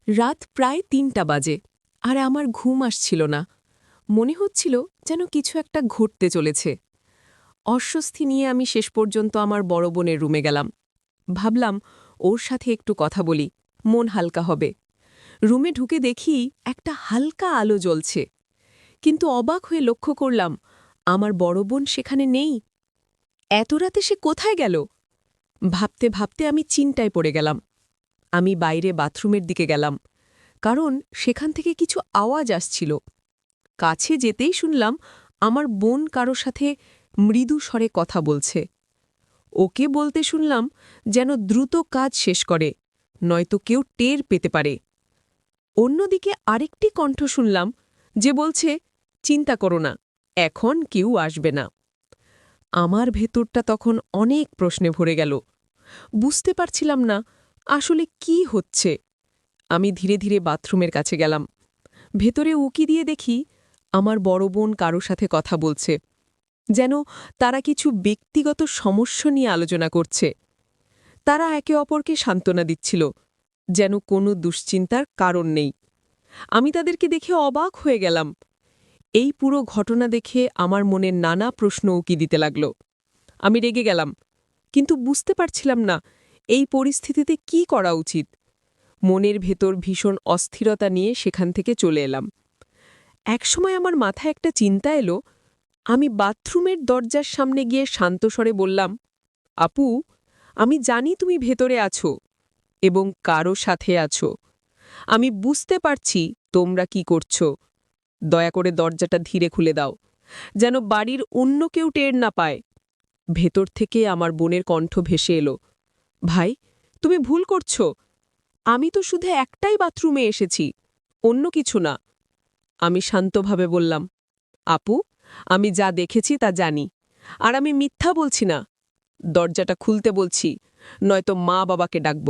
রাত প্রায় ৩টা বাজে, আর আমার ঘুম আসছিল না। মনে হচ্ছিল যেন কিছু একটা ঘটতে চলেছে। অস্বস্তি নিয়ে আমি শেষ পর্যন্ত আমার বড় বোনের রুমে গেলাম। ভাবলাম ওর সাথে একটু কথা বলি, মন হালকা হবে। রুমে ঢুকে দেখি একটা হালকা আলো জ্বলছে, কিন্তু অবাক হয়ে লক্ষ্য করলাম আমার বড় বোন সেখানে নেই। এত রাতে সে কোথায় গেল? ভাবতে ভাবতে আমি চিন্তায় পড়ে গেলাম। আমি বাইরে বাথরুমের দিকে গেলাম, কারণ সেখান থেকে কিছু আওয়াজ আসছিল। কাছে যেতেই শুনলাম আমার বোন কারো সাথে মৃদু স্বরে কথা বলছে। ওকে বলতে শুনলাম যেন দ্রুত কাজ শেষ করে, নয়তো কেউ টের পেতে পারে। অন্যদিকে আরেকটি কণ্ঠ শুনলাম যে বলছে, চিন্তা করো না, এখন কেউ আসবে না। আমার ভেতরটা তখন অনেক প্রশ্নে ভরে গেল। বুঝতে পারছিলাম না আসলে কি হচ্ছে। আমি ধীরে ধীরে বাথরুমের কাছে গেলাম। ভেতরে উকি দিয়ে দেখি আমার বড় বোন কারো সাথে কথা বলছে, যেন তারা কিছু ব্যক্তিগত সমস্যা নিয়ে আলোচনা করছে। তারা একে অপরকে সান্ত্বনা দিচ্ছিল, যেন কোনো দুশ্চিন্তার কারণ নেই। আমি তাদেরকে দেখে অবাক হয়ে গেলাম। এই পুরো ঘটনা দেখে আমার মনে নানা প্রশ্ন উকি দিতে লাগল। আমি রেগে গেলাম, কিন্তু বুঝতে পারছিলাম না এই পরিস্থিতিতে কি করা উচিত। মনের ভেতর ভীষণ অস্থিরতা নিয়ে সেখান থেকে চলে এলাম। একসময় আমার মাথায় একটা চিন্তা এলো। আমি বাথরুমের দরজার সামনে গিয়ে শান্ত স্বরে বললাম, আপু, আমি জানি তুমি ভেতরে আছো এবং কারো সাথে আছো। আমি বুঝতে পারছি তোমরা কি করছো। দয়া করে দরজাটা ধীরে খুলে দাও, যেন বাড়ির অন্য কেউ টের না পায়। ভেতর থেকে আমার বোনের কণ্ঠ ভেসে এলো, ভাই, তুমি ভুল করছো। আমি তো শুধু একটাই বাথরুমে এসেছি, অন্য কিছু না। আমি শান্তভাবে বললাম, আপু, আমি যা দেখেছি তা জানি, আর আমি মিথ্যা বলছি না। দরজাটা খুলতে বলছি, নয়তো মা বাবাকে ডাকব।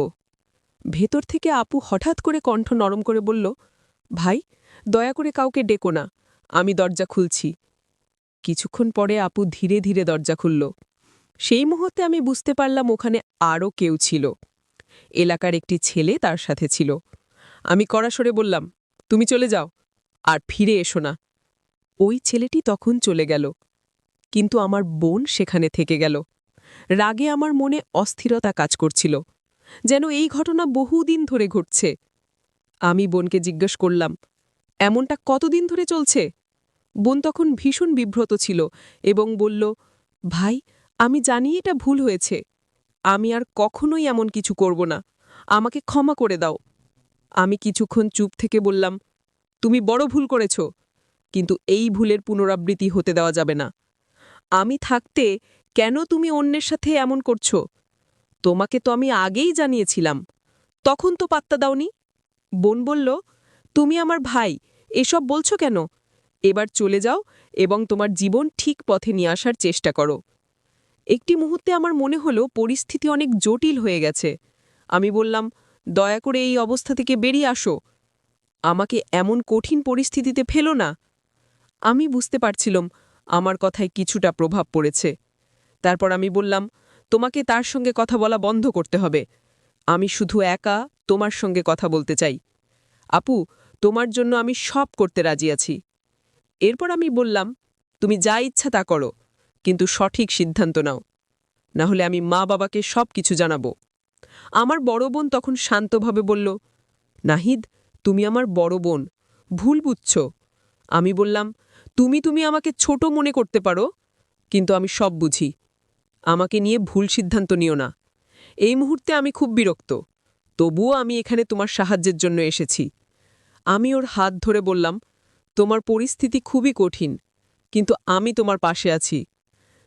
ভেতর থেকে আপু হঠাৎ করে কণ্ঠ নরম করে বলল, ভাই, দয়া করে কাউকে ডেকো না, আমি দরজা খুলছি। কিছুক্ষণ পরে আপু ধীরে ধীরে দরজা খুলল। সেই মুহূর্তে আমি বুঝতে পারলাম ওখানে আরও কেউ ছিল। এলাকার একটি ছেলে তার সাথে ছিল। আমি কড়া স্বরে বললাম, তুমি চলে যাও, আর ফিরে এসো না। ওই ছেলেটি তখন চলে গেল, কিন্তু আমার বোন সেখানে থেকে গেল। রাগে আমার মনে অস্থিরতা কাজ করছিল, যেন এই ঘটনা বহুদিন ধরে ঘটছে। আমি বোনকে জিজ্ঞেস করলাম, এমনটা কতদিন ধরে চলছে? বোন তখন ভীষণ বিব্রত ছিল এবং বলল, ভাই, আমি জানি এটা ভুল হয়েছে। আমি আর কখনোই এমন কিছু করব না, আমাকে ক্ষমা করে দাও। আমি কিছুক্ষণ চুপ থেকে বললাম, তুমি বড় ভুল করেছ, কিন্তু এই ভুলের পুনরাবৃত্তি হতে দেওয়া যাবে না। আমি থাকতে কেন তুমি অন্যের সাথে এমন করছো? তোমাকে তো আমি আগেই জানিয়েছিলাম, তখন তো পাত্তা দাওনি। বোন বলল, তুমি আমার ভাই, এসব বলছো কেন? এবার চলে যাও এবং তোমার জীবন ঠিক পথে নিয়ে আসার চেষ্টা করো। একটি মুহূর্তে আমার মনে হলো পরিস্থিতি অনেক জটিল হয়ে গেছে। আমি বললাম, দয়া করে এই অবস্থা থেকে বেরিয়ে আসো, আমাকে এমন কঠিন পরিস্থিতিতে ফেলো না। আমি বুঝতে পারছিলাম আমার কথায় কিছুটা প্রভাব পড়েছে। তারপর আমি বললাম, তোমাকে তার সঙ্গে কথা বলা বন্ধ করতে হবে। আমি শুধু একা তোমার সঙ্গে কথা বলতে চাই। আপু, তোমার জন্য আমি সব করতে রাজি আছি। এরপর আমি বললাম, তুমি যা ইচ্ছা তা করো, কিন্তু সঠিক সিদ্ধান্ত নাও, না হলে আমি মা বাবাকে সব কিছু জানাবো। আমার বড় বোন তখন শান্তভাবে বলল, নাহিদ, তুমি আমার বড় বোন, ভুল বুঝছ। আমি বললাম, তুমি আমাকে ছোট মনে করতে পারো, কিন্তু আমি সব বুঝি। আমাকে নিয়ে ভুল সিদ্ধান্ত নিও না। এই মুহূর্তে আমি খুব বিরক্ত, তবুও আমি এখানে তোমার সাহায্যের জন্য এসেছি। আমি ওর হাত ধরে বললাম, তোমার পরিস্থিতি খুবই কঠিন, কিন্তু আমি তোমার পাশে আছি।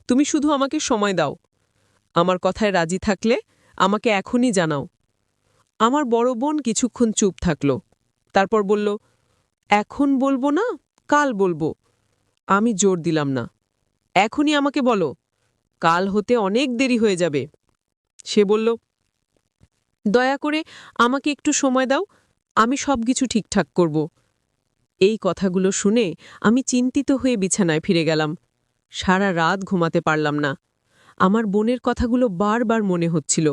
তুমি শুধু আমাকে সময় দাও। আমার কথায় রাজি থাকলে আমাকে এখনই জানাও। আমার বড় বোন কিছুক্ষণ চুপ থাকল, তারপর বলল, এখন বলবো না, কাল বলবো। আমি জোর দিলাম না, এখনই আমাকে বলো, কাল হতে অনেক দেরি হয়ে যাবে। সে বলল, দয়া করে আমাকে একটু সময় দাও, আমি সব কিছু ঠিকঠাক করব। এই কথাগুলো শুনে আমি চিন্তিত হয়ে বিছানায় ফিরে গেলাম। সারা রাত ঘুমাতে পারলাম না। আমার বোনের কথাগুলো বারবার মনে হচ্ছিল।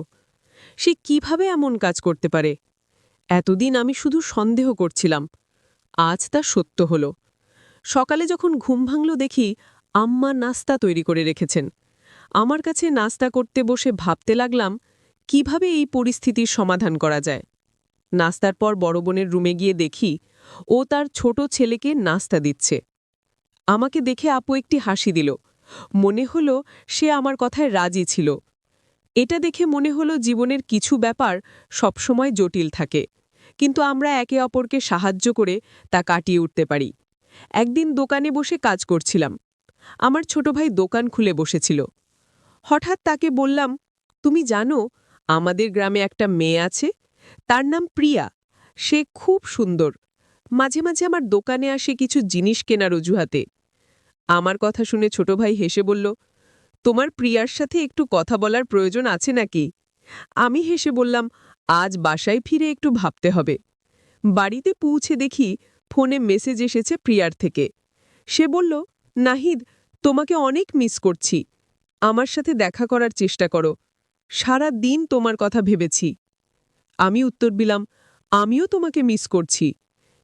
সে কিভাবে এমন কাজ করতে পারে? এতদিন আমি শুধু সন্দেহ করছিলাম, আজ তা সত্য হল। সকালে যখন ঘুম ভাঙল দেখি আম্মা নাস্তা তৈরি করে রেখেছেন। আমার কাছে নাস্তা করতে বসে ভাবতে লাগলাম কিভাবে এই পরিস্থিতির সমাধান করা যায়। নাস্তার পর বড় বোনের রুমে গিয়ে দেখি ও তার ছোট ছেলেকে নাস্তা দিচ্ছে। আমাকে দেখে আপু একটি হাসি দিল। মনে হলো সে আমার কথায় রাজি ছিল। এটা দেখে মনে হলো জীবনের কিছু ব্যাপার সবসময় জটিল থাকে, কিন্তু আমরা একে অপরকে সাহায্য করে তা কাটিয়ে উঠতে পারি। একদিন দোকানে বসে কাজ করছিলাম। আমার ছোট ভাই দোকান খুলে বসেছিল। হঠাৎ তাকে বললাম, তুমি জানো আমাদের গ্রামে একটা মেয়ে আছে, তার নাম প্রিয়া। সে খুব সুন্দর, মাঝে মাঝে আমার দোকানে আসে কিছু জিনিস কেনার অজুহাতে। আমার কথা শুনে ছোট ভাই হেসে বলল, তোমার প্রিয়ার সাথে একটু কথা বলার প্রয়োজন আছে নাকি? আমি হেসে বললাম, আজ বাসায় ফিরে একটু ভাবতে হবে। বাড়িতে পৌঁছে দেখি ফোনে মেসেজ এসেছে প্রিয়ার থেকে। সে বলল, নাহিদ, তোমাকে অনেক মিস করছি, আমার সাথে দেখা করার চেষ্টা করো, সারা দিন তোমার কথা ভেবেছি। আমি উত্তর দিলাম, আমিও তোমাকে মিস করছি,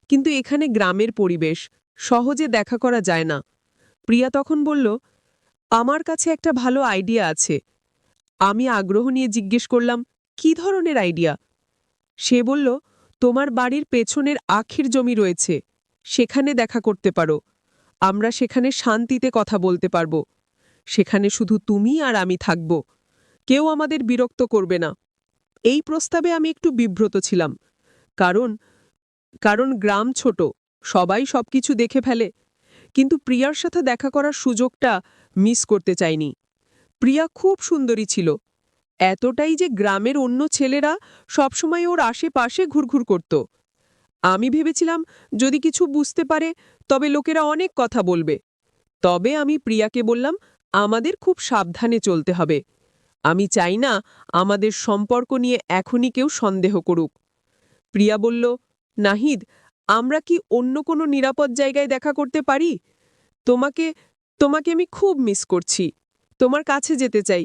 কিন্তু এখানে গ্রামের পরিবেশ, সহজে দেখা করা যায় না। প্রিয়া তখন বলল, আমার কাছে একটা ভালো আইডিয়া আছে। আমি আগ্রহ নিয়ে জিজ্ঞেস করলাম, কি ধরনের আইডিয়া? সে বলল, তোমার বাড়ির পেছনের আখের জমি রয়েছে, সেখানে দেখা করতে পারো। আমরা সেখানে শান্তিতে কথা বলতে পারব। সেখানে শুধু তুমি আর আমি থাকব, কেউ আমাদের বিরক্ত করবে না। এই প্রস্তাবে আমি একটু বিব্রত ছিলাম, কারণ কারণ গ্রাম ছোট, সবাই সবকিছু দেখে ফেলে। কিন্তু প্রিয়ার সাথে দেখা করার সুযোগটা মিস করতে চাইনি। প্রিয়া খুব সুন্দরী ছিল, এতটাই যে গ্রামের অন্য ছেলেরা সবসময় ওর আশেপাশে ঘুরঘুর করত। আমি ভেবেছিলাম যদি কিছু বুঝতে পারে তবে লোকেরা অনেক কথা বলবে। তবে আমি প্রিয়াকে বললাম, আমাদের খুব সাবধানে চলতে হবে। আমি চাই না আমাদের সম্পর্ক নিয়ে এখনই কেউ সন্দেহ করুক। প্রিয়া বলল, নাহিদ, আমরা কি অন্য কোনো নিরাপদ জায়গায় দেখা করতে পারি? তোমাকে তোমাকে আমি খুব মিস করছি, তোমার কাছে যেতে চাই,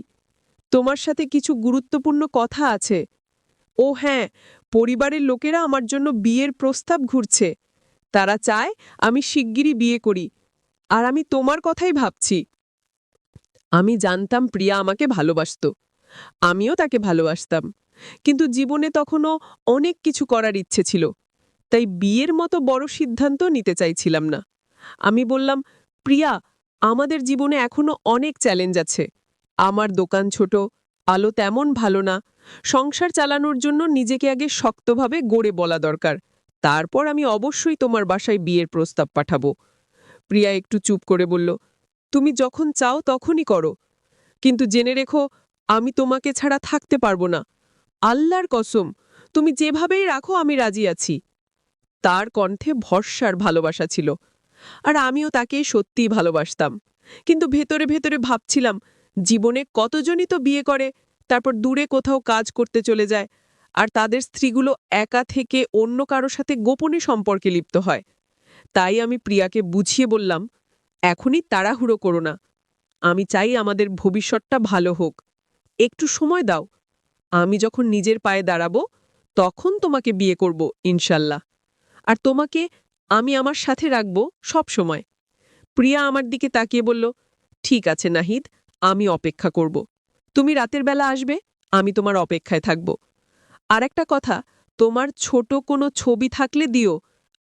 তোমার সাথে কিছু গুরুত্বপূর্ণ কথা আছে। ও হ্যাঁ, পরিবারের লোকেরা আমার জন্য বিয়ের প্রস্তাব ঘুরছে। তারা চায় আমি শিগগিরই বিয়ে করি, আর আমি তোমার কথাই ভাবছি। আমি জানতাম প্রিয়া আমাকে ভালোবাসত, আমিও তাকে ভালোবাসতাম, কিন্তু জীবনে তখনও অনেক কিছু করার ইচ্ছে ছিল, তাই বিয়ের মতো বড় সিদ্ধান্ত নিতে চাইছিলাম না। আমি বললাম, প্রিয়া, আমাদের জীবনে এখনো অনেক চ্যালেঞ্জ আছে। আমার দোকান ছোট, আলো তেমন ভালো না, সংসার চালানোর জন্য নিজেকে আগে শক্তভাবে গড়ে বলা দরকার। তারপর আমি অবশ্যই তোমার বাসায় বিয়ের প্রস্তাব পাঠাবো। প্রিয়া একটু চুপ করে বলল, তুমি যখন চাও তখনই করো, কিন্তু জেনে রেখো আমি তোমাকে ছাড়া থাকতে পারবো না। আল্লাহর কসম, তুমি যেভাবেই রাখো আমি রাজি আছি। তার কণ্ঠে ভরসার ভালোবাসা ছিল, আর আমিও তাকে সত্যিই ভালোবাসতাম। কিন্তু ভেতরে ভেতরে ভাবছিলাম, জীবনে কতজনই তো বিয়ে করে, তারপর দূরে কোথাও কাজ করতে চলে যায়, আর তাদের স্ত্রীগুলো একা থেকে অন্য কারো সাথে গোপনে সম্পর্কে লিপ্ত হয়। তাই আমি প্রিয়াকে বুঝিয়ে বললাম, এখনই তাড়াহুড়ো করো না, আমি চাই আমাদের ভবিষ্যৎটা ভালো হোক, একটু সময় দাও। আমি যখন নিজের পায়ে দাঁড়াবো তখন তোমাকে বিয়ে করব ইনশাল্লাহ, আর তোমাকে আমি আমার সাথে রাখব সব সময়। প্রিয়া আমার দিকে তাকিয়ে বলল, ঠিক আছে নাহিদ, আমি অপেক্ষা করব। তুমি রাতের বেলা আসবে, আমি তোমার অপেক্ষায় থাকব। আর একটা কথা, তোমার ছোট কোনো ছবি থাকলে দিও,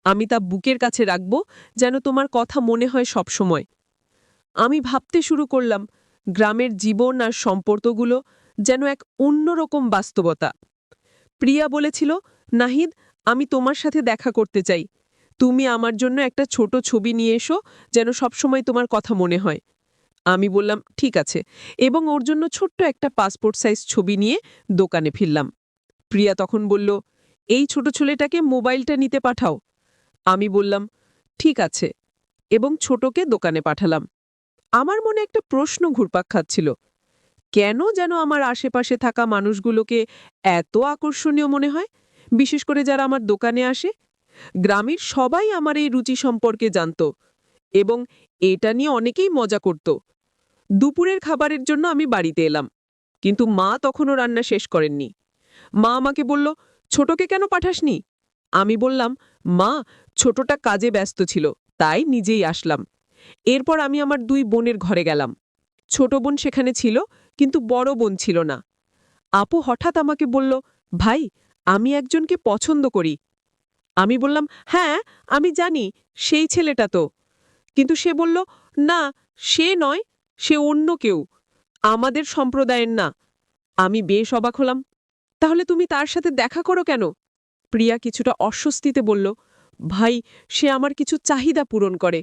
আমি তা বুকের কাছে রাখব, যেন তোমার কথা মনে হয় সব সময়। আমি ভাবতে শুরু করলাম, গ্রামের জীবন আর সম্পর্কগুলো যেন এক অন্যরকম বাস্তবতা। প্রিয়া বলেছিল, নাহিদ, আমি তোমার সাথে দেখা করতে চাই, তুমি আমার জন্য একটা ছোট ছবি নিয়ে এসো, যেন সবসময় তোমার কথা মনে হয়। আমি বললাম, ঠিক আছে, এবং ওর জন্য ছোট্ট একটা পাসপোর্ট সাইজ ছবি নিয়ে দোকানে ফিরলাম। প্রিয়া তখন বলল, এই ছোট ছেলেটাকে মোবাইলটা নিতে পাঠাও। আমি বললাম, ঠিক আছে, এবং ছোটকে দোকানে পাঠালাম। আমার মনে একটা প্রশ্ন ঘুরপাক খাচ্ছিল, কেন যেন আমার আশেপাশে থাকা মানুষগুলোকে এত আকর্ষণীয় মনে হয়, বিশেষ করে যারা আমার দোকানে আসে। গ্রামের সবাই আমার এই রুচি সম্পর্কে জানত, এবং এটা নিয়ে অনেকেই মজা করত। দুপুরের খাবারের জন্য আমি বাড়িতে এলাম, কিন্তু মা তখনও রান্না শেষ করেননি। মা আমাকে বলল, ছোটকে কেন পাঠাসনি? আমি বললাম, মা, ছোটটা কাজে ব্যস্ত ছিল, তাই নিজেই আসলাম। এরপর আমি আমার 2 বোনের ঘরে গেলাম। ছোট বোন সেখানে ছিল, কিন্তু বড় বোন ছিল না। আপু হঠাৎ আমাকে বলল, ভাই, আমি একজনকে পছন্দ করি। আমি বললাম, হ্যাঁ, আমি জানি, সেই ছেলেটা তো। কিন্তু সে বলল, না, সে নয়, সে অন্য কেউ, আমাদের সম্প্রদায়ের না। আমি বেশ অবাক হলাম। তাহলে তুমি তার সাথে দেখা করো কেন? প্রিয়া কিছুটা অস্বস্তিতে বলল, ভাই, সে আমার কিছু চাহিদা পূরণ করে,